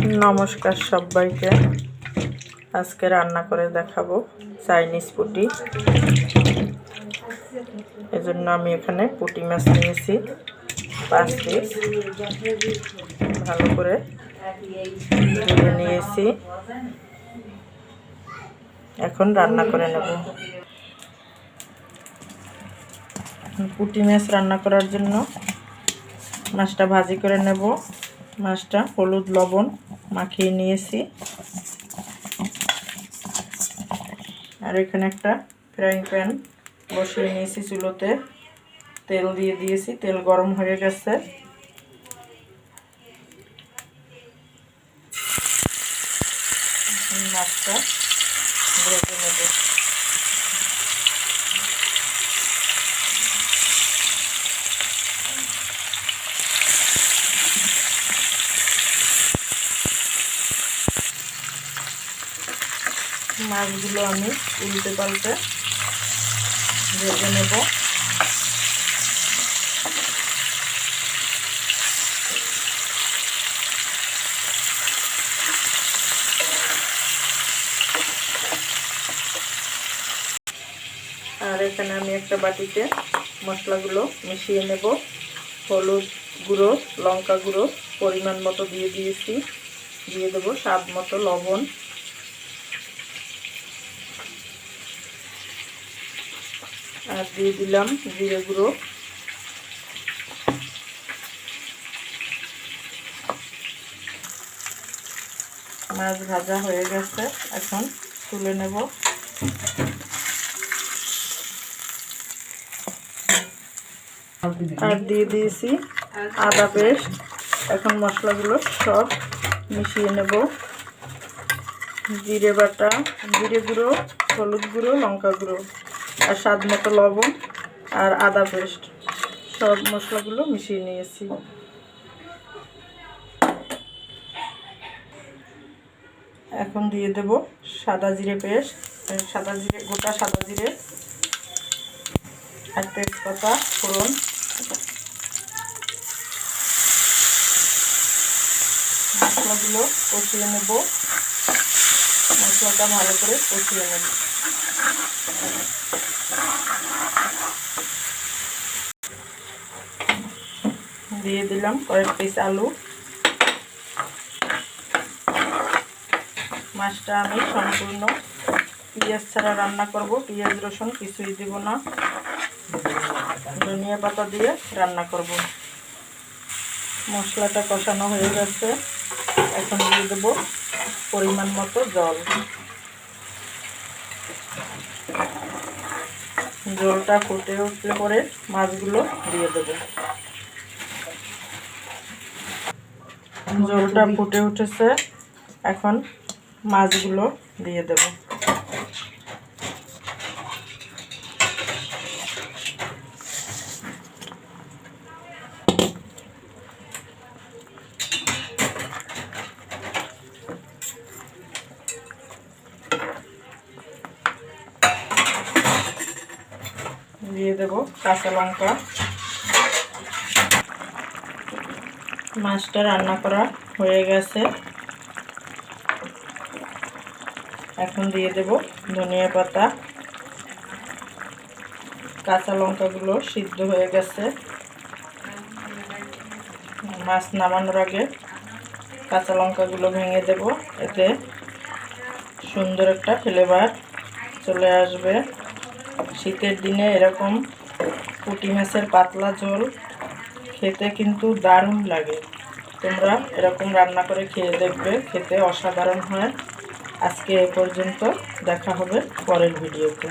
नमस्कार सबाइके आज के रान्ना करे देखाबो चाइनीज पुटी। एजন্য আমি এখানে পুঁটি মাছ নিয়েছি 5 পিস, ভালো করে ধুয়ে নিয়েছি। এখন রান্না করে নেব। পুঁটি মাছ রান্না করার জন্য মাছটা ভাজি করে নেব। মাছটা হলুদ লবণ মাখিয়ে নিয়েছি। আর এখানে একটা ফ্রাইং প্যান বসিয়ে নিয়েছি চুলোতে, তেল দিয়ে দিয়েছি। তেল গরম হয়ে গেছে। মাছটা ভেজে নেব। মাছগুলো আমি উল্টে পাল্টে ভেজে নেব। আর এখানে আমি একটা বাটিতে মশলাগুলো মিশিয়ে নেব। হলুদ গুঁড়ো, লঙ্কা গুঁড়ো পরিমাণ মতো দিয়ে দিয়েছি। দিয়ে দেব স্বাদ মতো লবণ। আর দিয়ে দিলাম জিরে গুঁড়ো। মাছ ভাজা হয়ে গেছে, এখন তুলে নেব। আর দিয়ে দিয়েছি আদা পেস্ট। এখন মশলাগুলো সব মিশিয়ে নেব। জিরে বাটা, জিরে গুঁড়ো, হলুদ গুঁড়ো, লঙ্কা গুঁড়ো আর স্বাদ মতো লবণ আর আদা পেস্ট সব মশলাগুলো মিশিয়ে নিয়েছি। এখন দিয়ে দেব সাদা জিরে পেস্ট, সাদা জিরে, গোটা সাদা জিরে আর তেজপাতা ফোড়ন। মশলাগুলো কষিয়ে নেব। মশলাটা ভালো করে কষিয়ে নেব। দিয়ে দিলাম কয়েক পিস আলু। মাছটা আমি সম্পূর্ণ পেঁয়াজ ছাড়া রান্না করব। পেঁয়াজ রসুন কিছুই দিব না, ধনিয়া পাতা দিয়ে রান্না করব। মশলাটা কষানো হয়ে গেছে, এখন দিয়ে দেব পরিমাণ মতো জল। জলটা ফুটে উঠলে পরে মাছগুলো দিয়ে দেব। জলটা ফুটে উঠেছে, এখন মাছগুলো দিয়ে দেব। দিয়ে দেব কাঁচা লঙ্কা। মাছটা রান্না করা হয়ে গেছে, এখন দিয়ে দেব ধনিয়া পাতা। কাঁচা লঙ্কাগুলো সিদ্ধ হয়ে গেছে। মাছ নামানোর আগে কাঁচা লঙ্কাগুলো ভেঙে দেব, এতে সুন্দর একটা ফ্লেভার চলে আসবে। শীতের দিনে এরকম পুঁটি মাছের পাতলা ঝোল খেতে কিন্তু দারুণ লাগে। তোমরা এরকম রান্না করে খেয়ে দেখবে, খেতে অসাধারণ হয়। আজকে এ পর্যন্ত, দেখা হবে পরের ভিডিওতে।